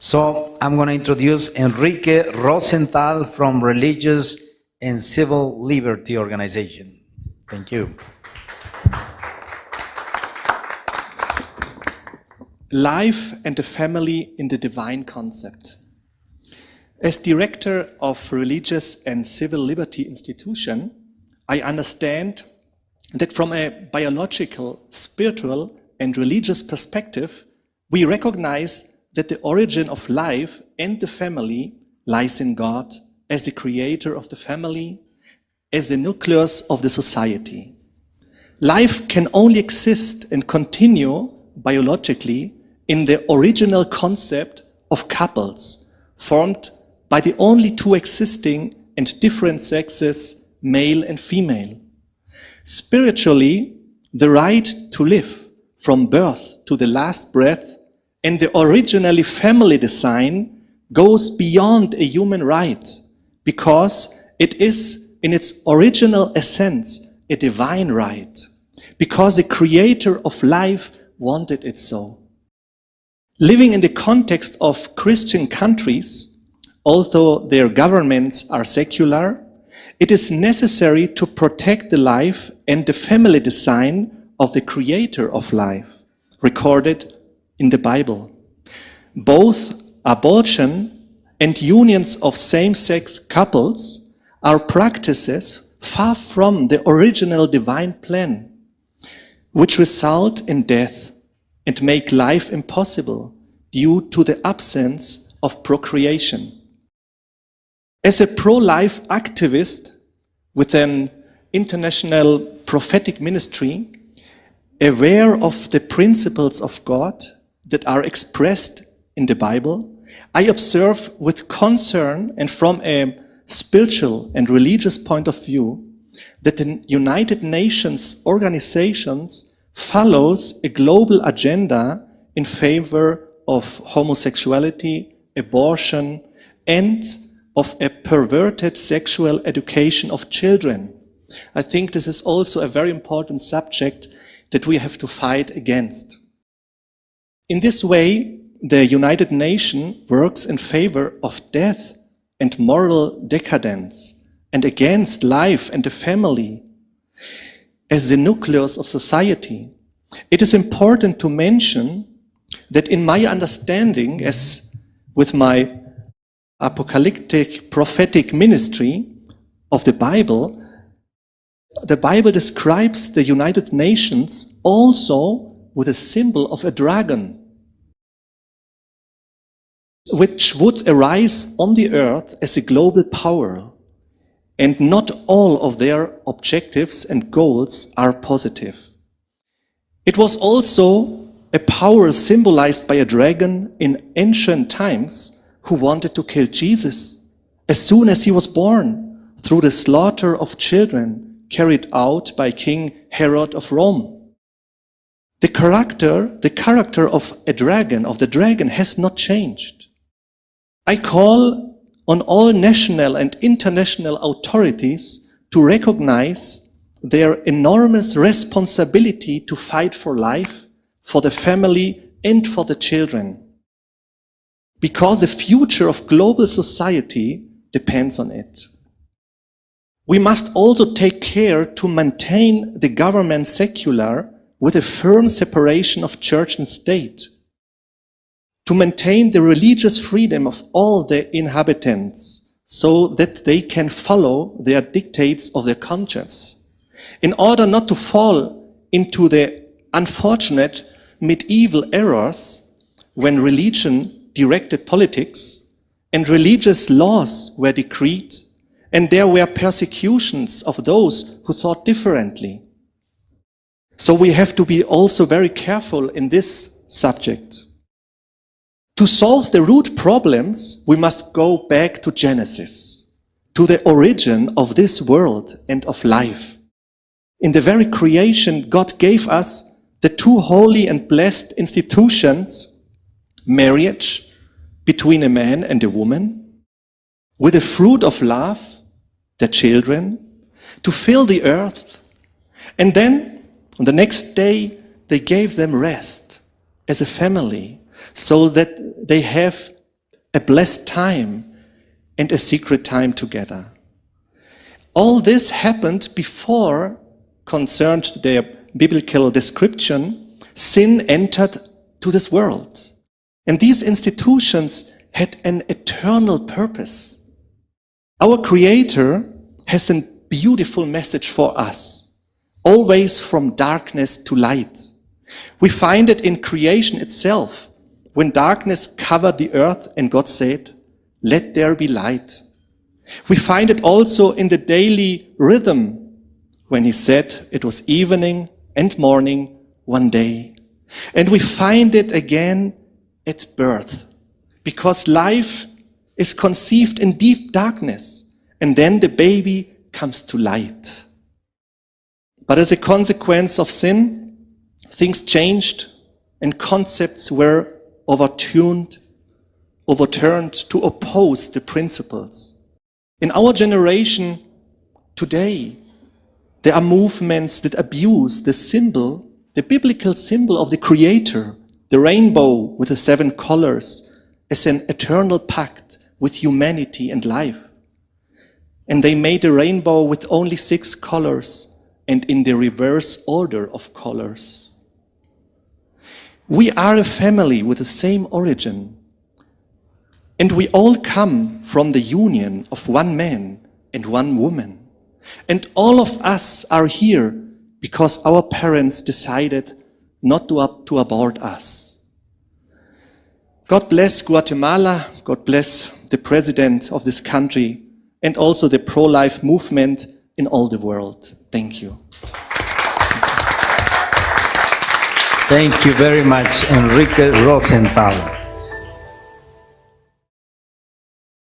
So I'm going to introduce Enrique Rosenthal from Religious and Civil Liberty Organization. Thank you. Life and the family in the divine concept. As director of Religious and Civil Liberty Institution, I understand that from a biological, spiritual, and religious perspective, we recognize that the origin of life and the family lies in God as the creator of the family, as the nucleus of the society. Life can only exist and continue biologically in the original concept of couples, formed by the only two existing and different sexes, male and female. Spiritually, the right to live from birth to the last breath and the originally family design goes beyond a human right, because it is in its original essence a divine right, because the creator of life wanted it so. Living in the context of Christian countries, although their governments are secular, it is necessary to protect the life and the family design of the creator of life, recorded in the Bible. Both abortion and unions of same-sex couples are practices far from the original divine plan, which result in death and make life impossible due to the absence of procreation. As a pro-life activist with an international prophetic ministry, aware of the principles of God that are expressed in the Bible, I observe with concern and from a spiritual and religious point of view that the United Nations organizations follows a global agenda in favor of homosexuality, abortion, and of a perverted sexual education of children. I think this is also a very important subject that we have to fight against. In this way, the United Nations works in favor of death and moral decadence and against life and the family as the nucleus of society. It is important to mention that in my understanding, as with my apocalyptic prophetic ministry of the Bible describes the United Nations also with a symbol of a dragon, which would arise on the earth as a global power, and not all of their objectives and goals are positive. It was also a power symbolized by a dragon in ancient times who wanted to kill Jesus as soon as he was born through the slaughter of children carried out by King Herod of Rome. The character of the dragon has not changed. I call on all national and international authorities to recognize their enormous responsibility to fight for life, for the family, and for the children, because the future of global society depends on it. We must also take care to maintain the government secular with a firm separation of church and state, to maintain the religious freedom of all the inhabitants so that they can follow their dictates of their conscience, in order not to fall into the unfortunate medieval errors when religion directed politics and religious laws were decreed and there were persecutions of those who thought differently. So we have to be also very careful in this subject. To solve the root problems, we must go back to Genesis, to the origin of this world and of life. In the very creation, God gave us the two holy and blessed institutions, marriage between a man and a woman, with the fruit of love, the children, to fill the earth. And then, on the next day, they gave them rest as a family, so that they have a blessed time, and a secret time together. All this happened before, concerned their biblical description, sin entered to this world. And these institutions had an eternal purpose. Our Creator has a beautiful message for us, always from darkness to light. We find it in creation itself, when darkness covered the earth and God said, "Let there be light." We find it also in the daily rhythm, when He said it was evening and morning one day. And we find it again at birth, because life is conceived in deep darkness, and then the baby comes to light. But as a consequence of sin, things changed and concepts were overturned to oppose the principles. In our generation today, there are movements that abuse the symbol, the biblical symbol of the Creator, the rainbow with the 7 colors, as an eternal pact with humanity and life. And they made a rainbow with only 6 colors and in the reverse order of colors. We are a family with the same origin, and we all come from the union of one man and one woman. And all of us are here because our parents decided not to abort us. God bless Guatemala, God bless the president of this country, and also the pro-life movement in all the world. Thank you. Thank you very much, Enrique Rosenthal.